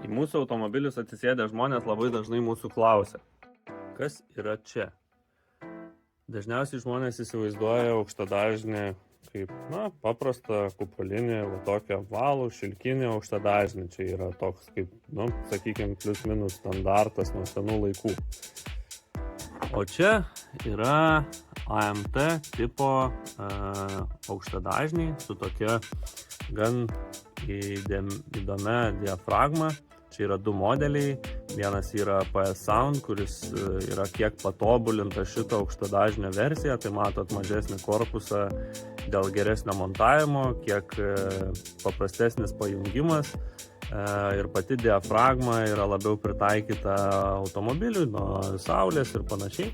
Į mūsų automobilius atsisėdę žmonės labai dažnai mūsų klausia, kas yra čia? Dažniausiai žmonės įsivaizduoja aukštadažnį kaip, paprastą kupolinį, tokią apvalų, šilkinį aukštadažnį. Čia yra toks kaip, sakykime, plius minus standartas nuo senų laikų. O čia yra AMT tipo aukštadažniai su tokia gan įdomia diafragma. Čia yra du modeliai. Vienas yra PS Sound, kuris yra kiek patobulinta šito aukštadažnio versija. Tai matot mažesnį korpusą dėl geresnio montavimo, kiek paprastesnis pajungimas. Ir pati diafragma yra labiau pritaikyta automobiliui nuo saulės ir panašiai.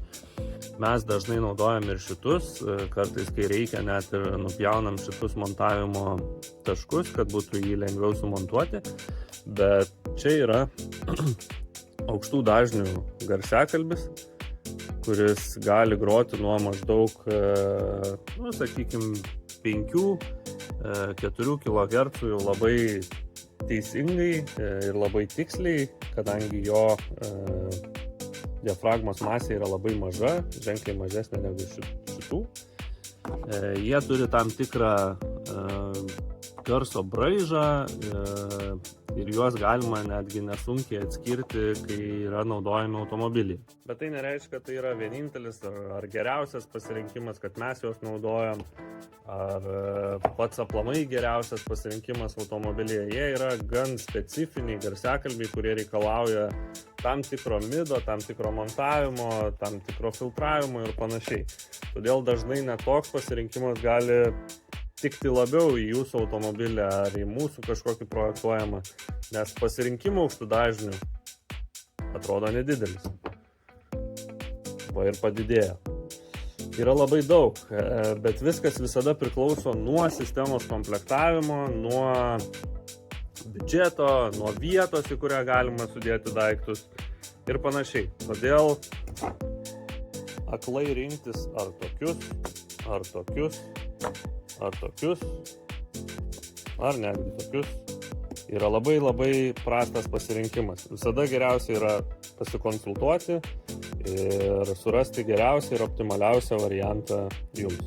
Mes dažnai naudojam ir šitus, kartais kai reikia net ir nupjaunam šitus montavimo taškus, kad būtų jį lengviau sumontuoti. Bet čia yra aukštų dažnių garsiakalbis, kuris gali groti nuo maždaug, sakykime, 5-4 kHz jau labai teisingai ir labai tiksliai, kadangi jo diafragmos masė yra labai maža, ženkliai mažesnė negu šitų. Jie turi tam tikrą garso braižą ir juos galima netgi nesunkiai atskirti, kai yra naudojami automobiliai. Bet tai nereiškia, kad tai yra vienintelis ar geriausias pasirinkimas, kad mes juos naudojam, ar pats aplamai geriausias pasirinkimas automobilyje. Jie yra gan specifiniai garsiakalbiai, kurie reikalauja tam tikro mido, tam tikro montavimo, tam tikro filtravimo ir panašiai. Todėl dažnai net toks pasirinkimas gali tikti labiau į jūsų automobilį ar į mūsų kažkokį projektuojamą, nes pasirinkimo aukštų dažnių atrodo nedidelis. Va ir padidėjo. Yra labai daug, bet viskas visada priklauso nuo sistemos komplektavimo, nuo biudžeto, nuo vietos, į kurią galima sudėti daiktus ir panašiai. Todėl aklai rinktis ar tokius, ar netgi tokius yra labai prastas pasirinkimas. Visada geriausia yra pasikonsultuoti ir surasti geriausią ir optimaliausią variantą jums.